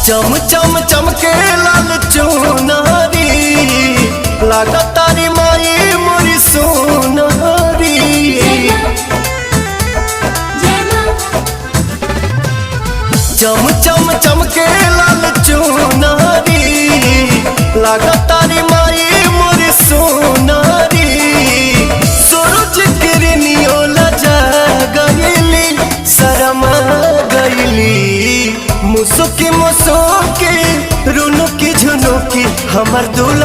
चम चम चमके लाल चुनारी लागा तारी माई मोरी सोनारी। चम चम चमके लाल चुनारी लागा तारी माई मोरी सोनारी। सूरज किरनियो लजा गईली शरमा गईली मुसुकी मुसुकी रुनुकी झुनुकी हमर दुल्हन